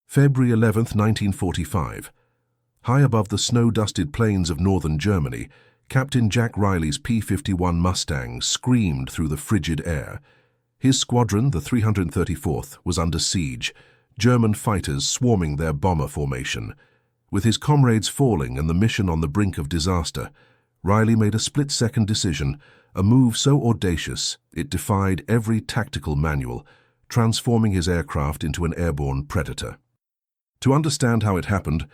February 11, 1945. High above the snow-dusted plains of northern Germany, Captain Jack Riley's P-51 Mustang screamed through the frigid air. His squadron, the 334th, was under siege, German fighters swarming their bomber formation. With his comrades falling and the mission on the brink of disaster, Riley made a split-second decision, a move so audacious it defied every tactical manual, transforming his aircraft into an airborne predator. To understand how it happened,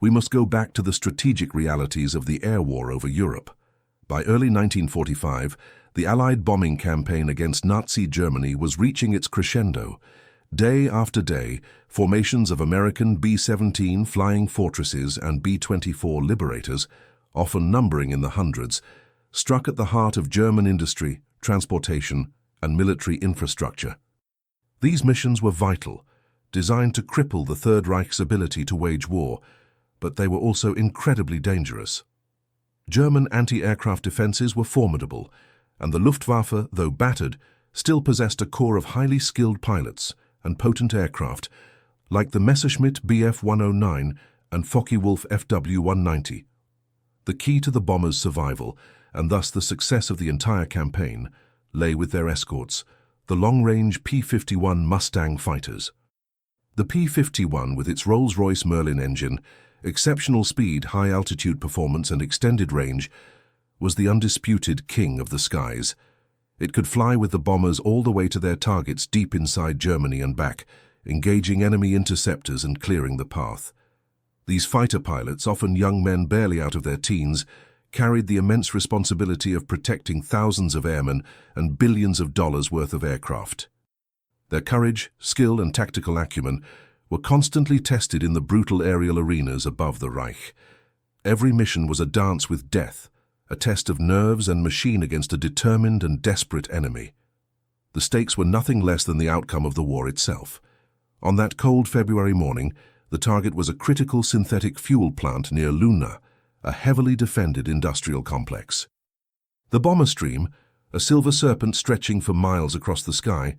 we must go back to the strategic realities of the air war over Europe. By early 1945, the Allied bombing campaign against Nazi Germany was reaching its crescendo. Day after day, formations of American B-17 Flying Fortresses and B-24 Liberators, often numbering in the hundreds, struck at the heart of German industry, transportation, and military infrastructure. These missions were vital, designed to cripple the Third Reich's ability to wage war, but they were also incredibly dangerous. German anti-aircraft defenses were formidable, and the Luftwaffe, though battered, still possessed a corps of highly skilled pilots and potent aircraft, like the Messerschmitt Bf-109 and Focke-Wulf Fw-190. The key to the bombers' survival, and thus the success of the entire campaign, lay with their escorts, the long-range P-51 Mustang fighters. The P-51, with its Rolls-Royce Merlin engine, exceptional speed, high-altitude performance, and extended range, was the undisputed king of the skies. It could fly with the bombers all the way to their targets deep inside Germany and back, engaging enemy interceptors and clearing the path. These fighter pilots, often young men barely out of their teens, carried the immense responsibility of protecting thousands of airmen and billions of dollars worth of aircraft. Their courage, skill, and tactical acumen were constantly tested in the brutal aerial arenas above the Reich. Every mission was a dance with death, a test of nerves and machine against a determined and desperate enemy. The stakes were nothing less than the outcome of the war itself. On that cold February morning, the target was a critical synthetic fuel plant near Luna, a heavily defended industrial complex. The bomber stream, a silver serpent stretching for miles across the sky,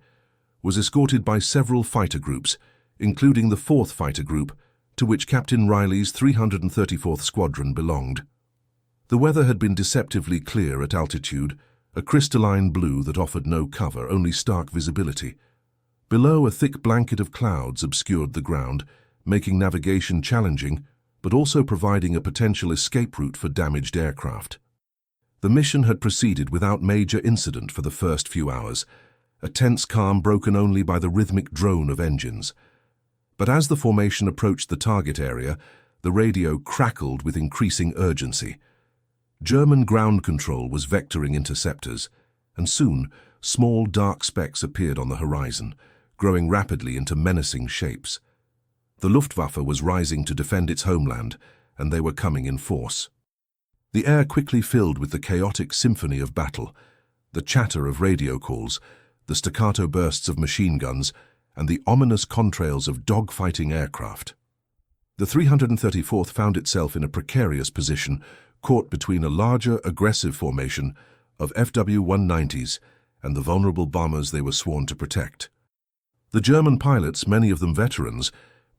was escorted by several fighter groups, including the 4th Fighter Group, to which Captain Riley's 334th Squadron belonged. The weather had been deceptively clear at altitude, a crystalline blue that offered no cover, only stark visibility. Below, a thick blanket of clouds obscured the ground, making navigation challenging, but also providing a potential escape route for damaged aircraft. The mission had proceeded without major incident for the first few hours, a tense calm broken only by the rhythmic drone of engines. But as the formation approached the target area, the radio crackled with increasing urgency. German ground control was vectoring interceptors, and soon small dark specks appeared on the horizon, growing rapidly into menacing shapes. The Luftwaffe was rising to defend its homeland, and they were coming in force. The air quickly filled with the chaotic symphony of battle, the chatter of radio calls, the staccato bursts of machine guns, and the ominous contrails of dogfighting aircraft. The 334th found itself in a precarious position, caught between a larger, aggressive formation of Fw-190s and the vulnerable bombers they were sworn to protect. The German pilots, many of them veterans,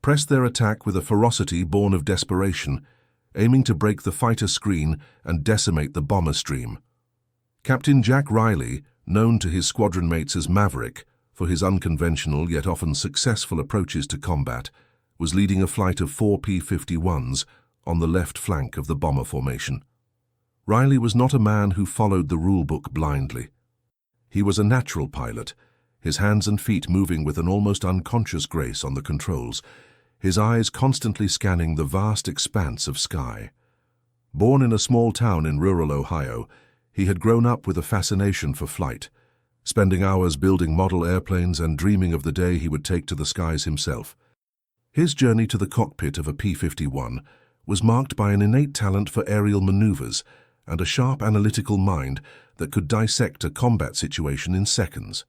pressed their attack with a ferocity born of desperation, aiming to break the fighter screen and decimate the bomber stream. Captain Jack Riley, known to his squadron mates as Maverick for his unconventional yet often successful approaches to combat, was leading a flight of 4 P-51s on the left flank of the bomber formation. Riley was not a man who followed the rulebook blindly. He was a natural pilot, his hands and feet moving with an almost unconscious grace on the controls, his eyes constantly scanning the vast expanse of sky. Born in a small town in rural Ohio, he had grown up with a fascination for flight, spending hours building model airplanes and dreaming of the day he would take to the skies himself. His journey to the cockpit of a P-51 was marked by an innate talent for aerial maneuvers and a sharp analytical mind that could dissect a combat situation in seconds.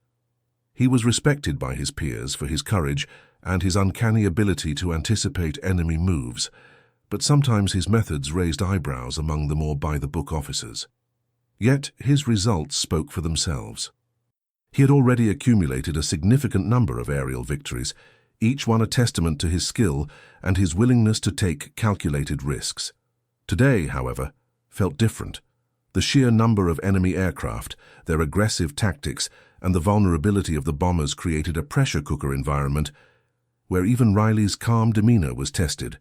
He was respected by his peers for his courage and his uncanny ability to anticipate enemy moves, but sometimes his methods raised eyebrows among the more by-the-book officers. Yet his results spoke for themselves. He had already accumulated a significant number of aerial victories, each one a testament to his skill and his willingness to take calculated risks. Today, however, felt different. The sheer number of enemy aircraft, their aggressive tactics, and the vulnerability of the bombers created a pressure cooker environment where even Riley's calm demeanor was tested.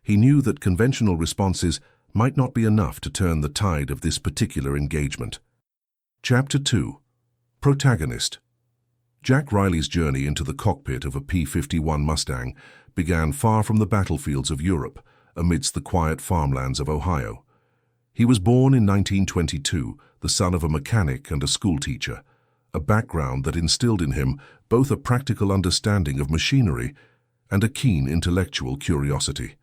He knew that conventional responses might not be enough to turn the tide of this particular engagement. Chapter 2. Protagonist. Jack Riley's journey into the cockpit of a P-51 Mustang began far from the battlefields of Europe, amidst the quiet farmlands of Ohio. He was born in 1922, the son of a mechanic and a schoolteacher, a background that instilled in him both a practical understanding of machinery and a keen intellectual curiosity.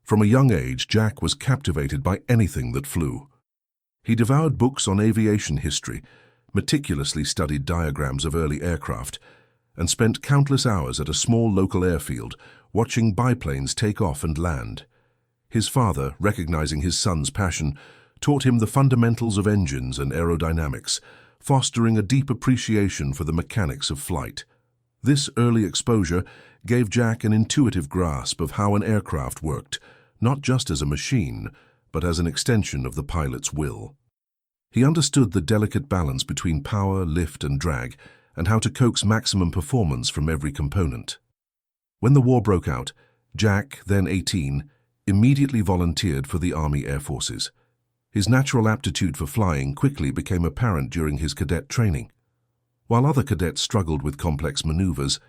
From a young age, Jack was captivated by anything that flew. He devoured books on aviation history, meticulously studied diagrams of early aircraft, and spent countless hours at a small local airfield watching biplanes take off and land. His father, recognizing his son's passion, taught him the fundamentals of engines and aerodynamics, fostering a deep appreciation for the mechanics of flight. This early exposure gave Jack an intuitive grasp of how an aircraft worked, not just as a machine, but as an extension of the pilot's will. He understood the delicate balance between power, lift, and drag, and how to coax maximum performance from every component. When the war broke out, Jack, then 18, immediately volunteered for the Army Air Forces. His natural aptitude for flying quickly became apparent during his cadet training. While other cadets struggled with complex maneuvers,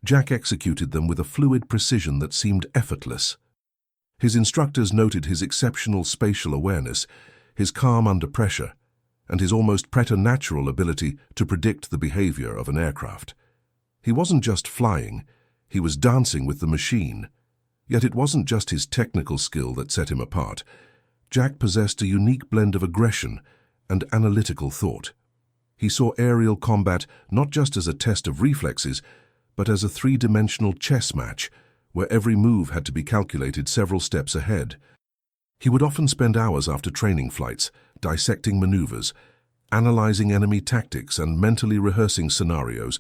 Jack executed them with a fluid precision that seemed effortless. His instructors noted his exceptional spatial awareness, his calm under pressure, and his almost preternatural ability to predict the behavior of an aircraft. He wasn't just flying, he was dancing with the machine. Yet it wasn't just his technical skill that set him apart. Jack possessed a unique blend of aggression and analytical thought. He saw aerial combat not just as a test of reflexes, but as a three-dimensional chess match, where every move had to be calculated several steps ahead. He would often spend hours after training flights, dissecting maneuvers, analyzing enemy tactics, and mentally rehearsing scenarios,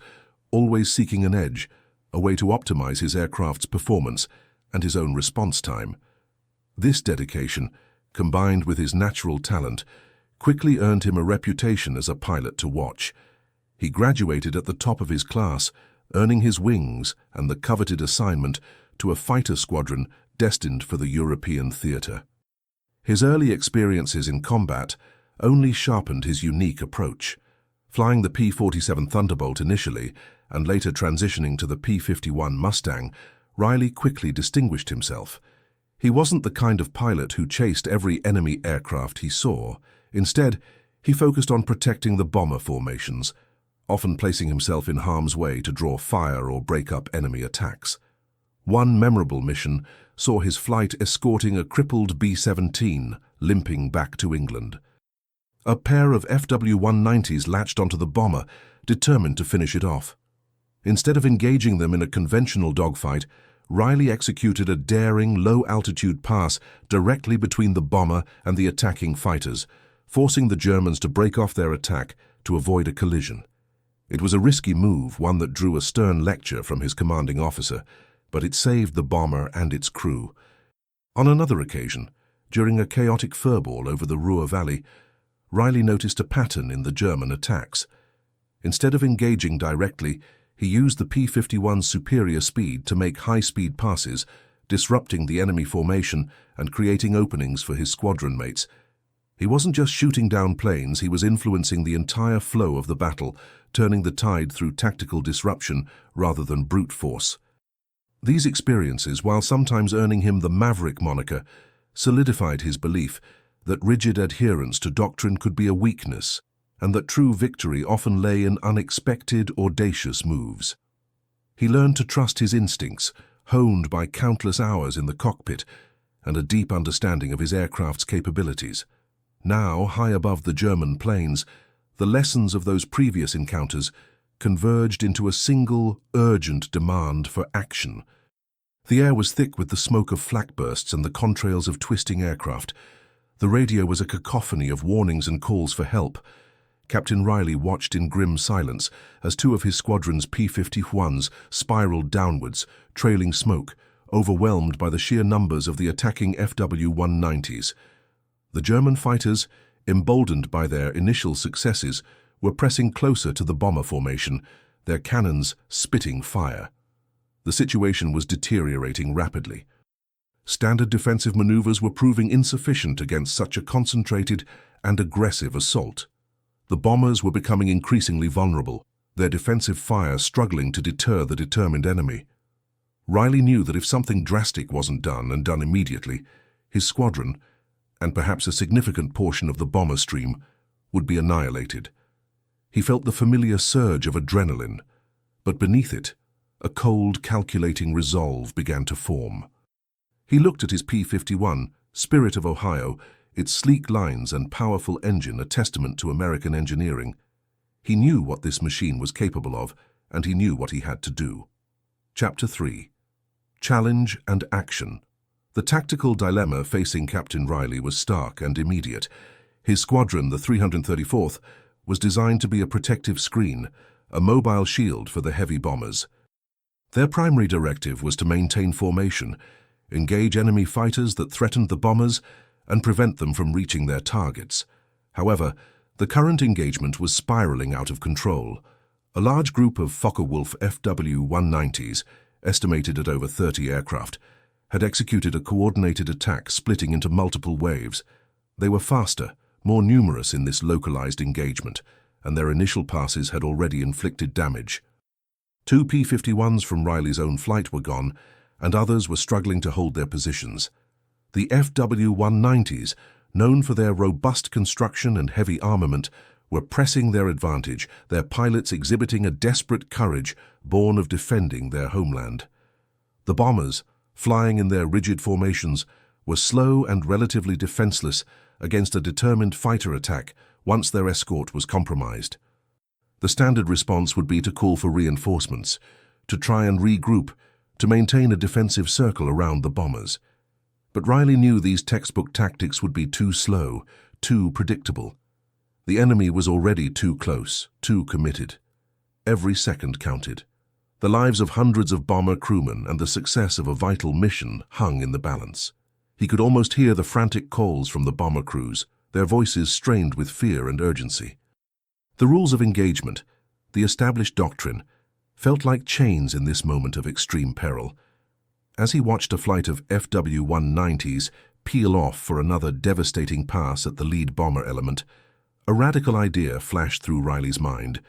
always seeking an edge, a way to optimize his aircraft's performance and his own response time. This dedication, combined with his natural talent, quickly earned him a reputation as a pilot to watch. He graduated at the top of his class, earning his wings and the coveted assignment to a fighter squadron destined for the European theater. His early experiences in combat only sharpened his unique approach. Flying the P-47 Thunderbolt initially, and later transitioning to the P-51 Mustang, Riley quickly distinguished himself. He wasn't the kind of pilot who chased every enemy aircraft he saw. Instead, he focused on protecting the bomber formations, often placing himself in harm's way to draw fire or break up enemy attacks. One memorable mission saw his flight escorting a crippled B-17 limping back to England. A pair of FW-190s latched onto the bomber, determined to finish it off. Instead of engaging them in a conventional dogfight, Riley executed a daring, low-altitude pass directly between the bomber and the attacking fighters, forcing the Germans to break off their attack to avoid a collision. It was a risky move, one that drew a stern lecture from his commanding officer, but it saved the bomber and its crew. On another occasion, during a chaotic furball over the Ruhr Valley, Riley noticed a pattern in the German attacks. Instead of engaging directly, he used the P-51's superior speed to make high-speed passes, disrupting the enemy formation and creating openings for his squadron mates. He wasn't just shooting down planes, he was influencing the entire flow of the battle, turning the tide through tactical disruption rather than brute force. These experiences, while sometimes earning him the Maverick moniker, solidified his belief that rigid adherence to doctrine could be a weakness, and that true victory often lay in unexpected, audacious moves. He learned to trust his instincts, honed by countless hours in the cockpit, and a deep understanding of his aircraft's capabilities. Now, high above the German planes, the lessons of those previous encounters converged into a single, urgent demand for action. The air was thick with the smoke of flak bursts and the contrails of twisting aircraft. The radio was a cacophony of warnings and calls for help. Captain Riley watched in grim silence as two of his squadron's P-51s spiraled downwards, trailing smoke, overwhelmed by the sheer numbers of the attacking FW-190s. The German fighters, emboldened by their initial successes, were pressing closer to the bomber formation, their cannons spitting fire. The situation was deteriorating rapidly. Standard defensive maneuvers were proving insufficient against such a concentrated and aggressive assault. The bombers were becoming increasingly vulnerable, their defensive fire struggling to deter the determined enemy. Riley knew that if something drastic wasn't done, and done immediately, his squadron, and perhaps a significant portion of the bomber stream, would be annihilated. He felt the familiar surge of adrenaline, but beneath it, a cold, calculating resolve began to form. He looked at his P-51, Spirit of Ohio, its sleek lines and powerful engine a testament to American engineering. He knew what this machine was capable of, and he knew what he had to do. Chapter 3. Challenge and Action. The tactical dilemma facing Captain Riley was stark and immediate. His squadron, the 334th, was designed to be a protective screen, a mobile shield for the heavy bombers. Their primary directive was to maintain formation, engage enemy fighters that threatened the bombers, and prevent them from reaching their targets. However, the current engagement was spiraling out of control. A large group of Focke-Wulf FW-190s, estimated at over 30 aircraft, had executed a coordinated attack splitting into multiple waves. They were faster, more numerous in this localized engagement, and their initial passes had already inflicted damage. Two P-51s from Riley's own flight were gone, and others were struggling to hold their positions. The FW-190s, known for their robust construction and heavy armament, were pressing their advantage, their pilots exhibiting a desperate courage born of defending their homeland. The bombers, flying in their rigid formations, were slow and relatively defenseless against a determined fighter attack once their escort was compromised. The standard response would be to call for reinforcements, to try and regroup, to maintain a defensive circle around the bombers. But Riley knew these textbook tactics would be too slow, too predictable. The enemy was already too close, too committed. Every second counted. The lives of hundreds of bomber crewmen and the success of a vital mission hung in the balance. He could almost hear the frantic calls from the bomber crews, their voices strained with fear and urgency. The rules of engagement, the established doctrine, felt like chains in this moment of extreme peril. As he watched a flight of FW-190s peel off for another devastating pass at the lead bomber element, a radical idea flashed through Riley's mind.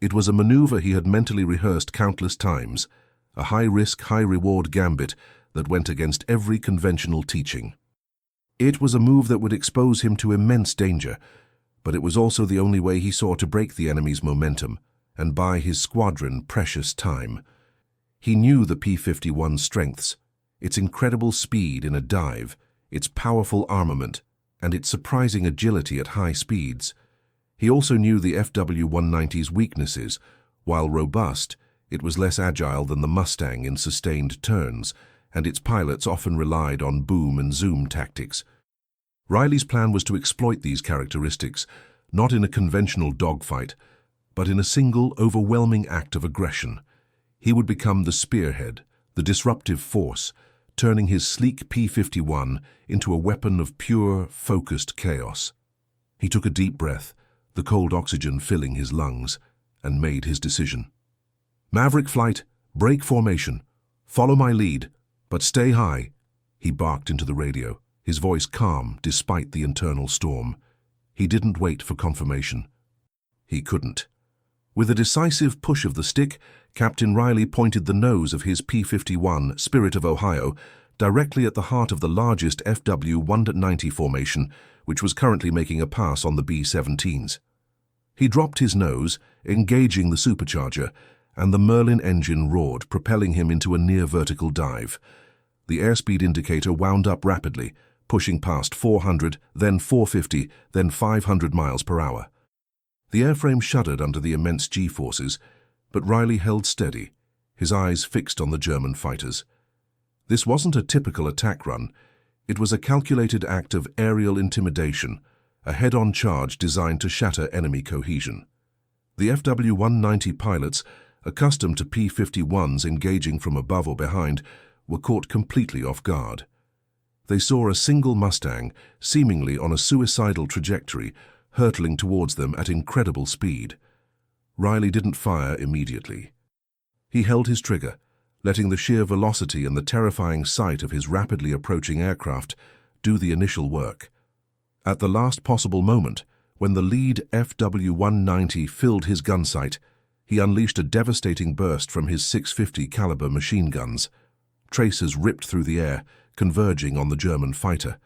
It was a maneuver he had mentally rehearsed countless times, a high-risk, high-reward gambit that went against every conventional teaching. It was a move that would expose him to immense danger, but it was also the only way he saw to break the enemy's momentum and buy his squadron precious time. He knew the P-51's strengths, its incredible speed in a dive, its powerful armament, and its surprising agility at high speeds. He also knew the FW-190's weaknesses. While robust, it was less agile than the Mustang in sustained turns, and its pilots often relied on boom and zoom tactics. Riley's plan was to exploit these characteristics, not in a conventional dogfight, but in a single, overwhelming act of aggression. He would become the spearhead, the disruptive force, turning his sleek P-51 into a weapon of pure, focused chaos. He took a deep breath, the cold oxygen filling his lungs, and made his decision. "Maverick flight, break formation. Follow my lead, but stay high," he barked into the radio, his voice calm despite the internal storm. He didn't wait for confirmation. He couldn't. With a decisive push of the stick, Captain Riley pointed the nose of his P-51, Spirit of Ohio, directly at the heart of the largest FW-190 formation, which was currently making a pass on the B-17s. He dropped his nose, engaging the supercharger, and the Merlin engine roared, propelling him into a near-vertical dive. The airspeed indicator wound up rapidly, pushing past 400, then 450, then 500 miles per hour. The airframe shuddered under the immense G-forces, but Riley held steady, his eyes fixed on the German fighters. This wasn't a typical attack run. It was a calculated act of aerial intimidation, a head-on charge designed to shatter enemy cohesion. The FW-190 pilots, accustomed to P-51s engaging from above or behind, were caught completely off guard. They saw a single Mustang, seemingly on a suicidal trajectory, hurtling towards them at incredible speed. Riley didn't fire immediately. He held his trigger, letting the sheer velocity and the terrifying sight of his rapidly approaching aircraft do the initial work. At the last possible moment, when the lead FW-190 filled his gun sight, he unleashed a devastating burst from his .650 caliber machine guns. Tracers ripped through the air, converging on the German fighter.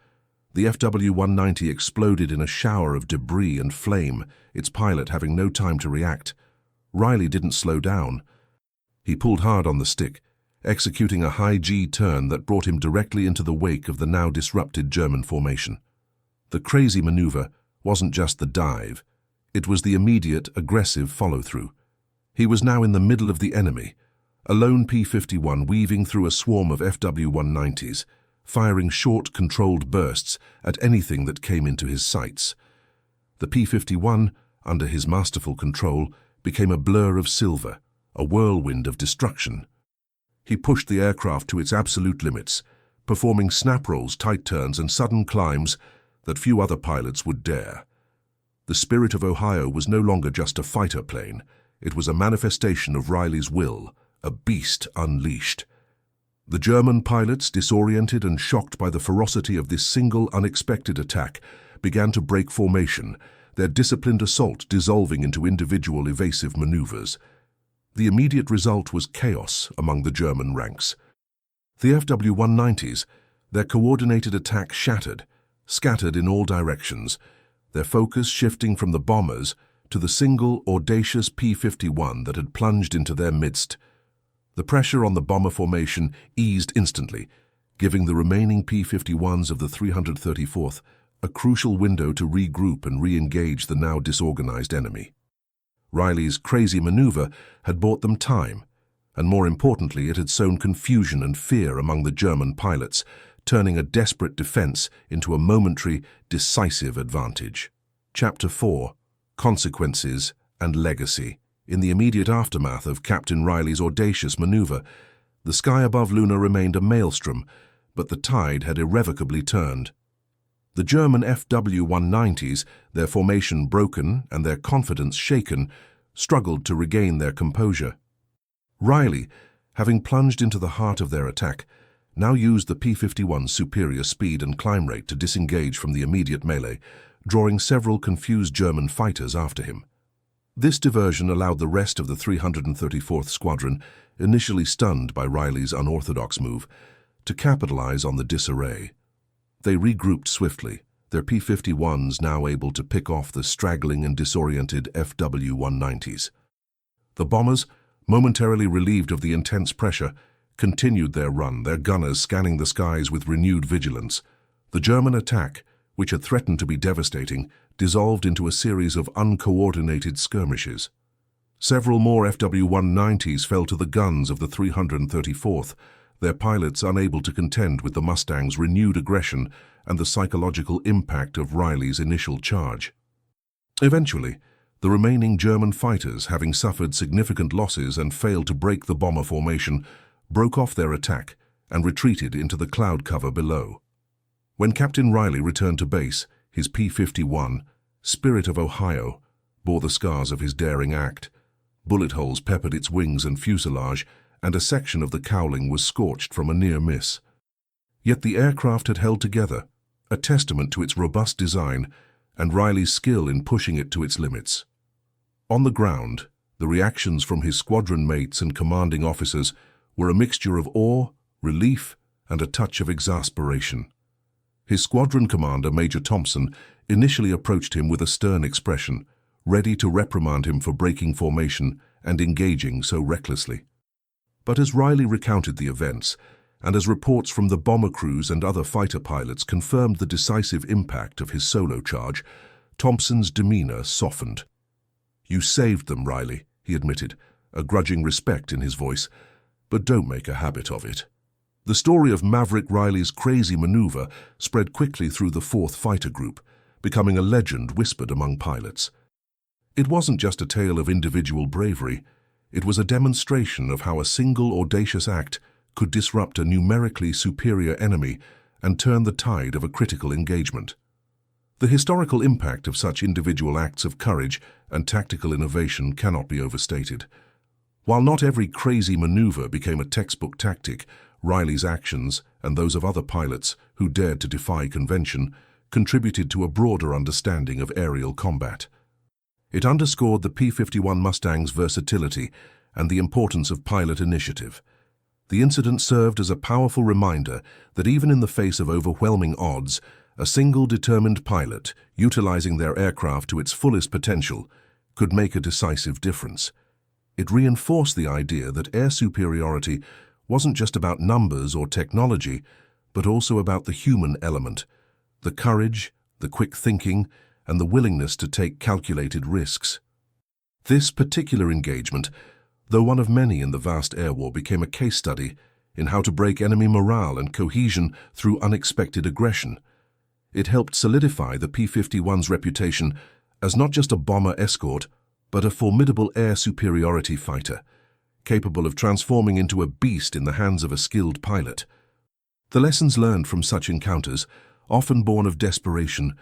The FW-190 exploded in a shower of debris and flame, its pilot having no time to react. Riley didn't slow down. He pulled hard on the stick, executing a high G turn that brought him directly into the wake of the now disrupted German formation. The crazy maneuver wasn't just the dive, it was the immediate, aggressive follow-through. He was now in the middle of the enemy, a lone P-51 weaving through a swarm of FW-190s, firing short, controlled bursts at anything that came into his sights. The P-51, under his masterful control, became a blur of silver, a whirlwind of destruction. He pushed the aircraft to its absolute limits, performing snap rolls, tight turns, and sudden climbs that few other pilots would dare. The Spirit of Ohio was no longer just a fighter plane. It was a manifestation of Riley's will, a beast unleashed. The German pilots, disoriented and shocked by the ferocity of this single unexpected attack, began to break formation, their disciplined assault dissolving into individual evasive maneuvers. The immediate result was chaos among the German ranks. The FW-190s, their coordinated attack shattered, scattered in all directions, their focus shifting from the bombers to the single, audacious P-51 that had plunged into their midst. The pressure on the bomber formation eased instantly, giving the remaining P-51s of the 334th a crucial window to regroup and re-engage the now disorganized enemy. Riley's crazy maneuver had bought them time, and more importantly, it had sown confusion and fear among the German pilots, turning a desperate defense into a momentary, decisive advantage. Chapter 4: Consequences and Legacy. In the immediate aftermath of Captain Riley's audacious maneuver, the sky above Luna remained a maelstrom, but the tide had irrevocably turned. The German FW-190s, their formation broken and their confidence shaken, struggled to regain their composure. Riley, having plunged into the heart of their attack, now used the P-51's superior speed and climb rate to disengage from the immediate melee, drawing several confused German fighters after him. This diversion allowed the rest of the 334th Squadron, initially stunned by Riley's unorthodox move, to capitalize on the disarray. They regrouped swiftly, their P-51s now able to pick off the straggling and disoriented FW-190s. The bombers, momentarily relieved of the intense pressure, continued their run, their gunners scanning the skies with renewed vigilance. The German attack, which had threatened to be devastating, dissolved into a series of uncoordinated skirmishes. Several more FW-190s fell to the guns of the 334th, their pilots unable to contend with the Mustang's renewed aggression and the psychological impact of Riley's initial charge. Eventually, the remaining German fighters, having suffered significant losses and failed to break the bomber formation, broke off their attack and retreated into the cloud cover below. When Captain Riley returned to base, his P-51, Spirit of Ohio, bore the scars of his daring act. Bullet holes peppered its wings and fuselage, and a section of the cowling was scorched from a near miss. Yet the aircraft had held together, a testament to its robust design and Riley's skill in pushing it to its limits. On the ground, the reactions from his squadron mates and commanding officers were a mixture of awe, relief, and a touch of exasperation. His squadron commander, Major Thompson, initially approached him with a stern expression, ready to reprimand him for breaking formation and engaging so recklessly. But as Riley recounted the events, and as reports from the bomber crews and other fighter pilots confirmed the decisive impact of his solo charge, Thompson's demeanor softened. "You saved them, Riley," he admitted, a grudging respect in his voice, "but don't make a habit of it." The story of Maverick Riley's crazy maneuver spread quickly through the 4th Fighter Group, becoming a legend whispered among pilots. It wasn't just a tale of individual bravery, it was a demonstration of how a single audacious act could disrupt a numerically superior enemy and turn the tide of a critical engagement. The historical impact of such individual acts of courage and tactical innovation cannot be overstated. While not every crazy maneuver became a textbook tactic, Riley's actions, and those of other pilots who dared to defy convention, contributed to a broader understanding of aerial combat. It underscored the P-51 Mustang's versatility and the importance of pilot initiative. The incident served as a powerful reminder that even in the face of overwhelming odds, a single determined pilot, utilizing their aircraft to its fullest potential, could make a decisive difference. It reinforced the idea that air superiority wasn't just about numbers or technology, but also about the human element, the courage, the quick thinking, and the willingness to take calculated risks. This particular engagement, though one of many in the vast air war, became a case study in how to break enemy morale and cohesion through unexpected aggression. It helped solidify the P-51's reputation as not just a bomber escort, but a formidable air superiority fighter, capable of transforming into a beast in the hands of a skilled pilot. The lessons learned from such encounters, often born of desperation,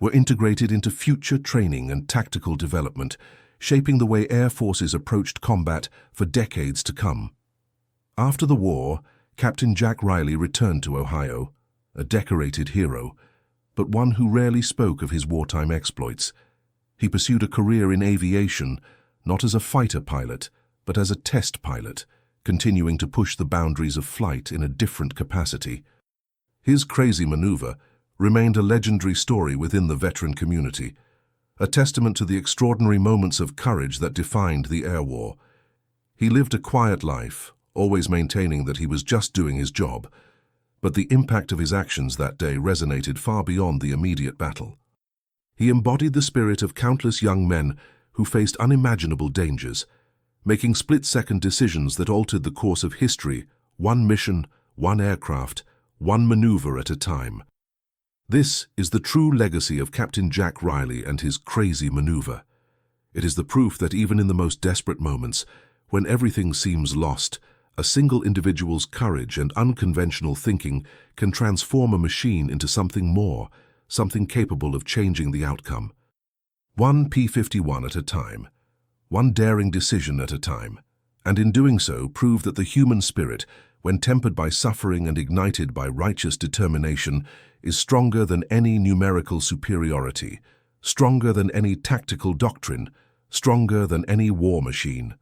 were integrated into future training and tactical development, shaping the way air forces approached combat for decades to come. After the war, Captain Jack Riley returned to Ohio, a decorated hero, but one who rarely spoke of his wartime exploits. He pursued a career in aviation, not as a fighter pilot, but as a test pilot, continuing to push the boundaries of flight in a different capacity. His crazy maneuver remained a legendary story within the veteran community, a testament to the extraordinary moments of courage that defined the air war. He lived a quiet life, always maintaining that he was just doing his job, but the impact of his actions that day resonated far beyond the immediate battle. He embodied the spirit of countless young men who faced unimaginable dangers, making split-second decisions that altered the course of history, one mission, one aircraft, one maneuver at a time. This is the true legacy of Captain Jack Riley and his crazy maneuver. It is the proof that even in the most desperate moments, when everything seems lost, a single individual's courage and unconventional thinking can transform a machine into something more, something capable of changing the outcome. One P-51 at a time, one daring decision at a time, and in doing so prove that the human spirit, when tempered by suffering and ignited by righteous determination, is stronger than any numerical superiority, stronger than any tactical doctrine, stronger than any war machine.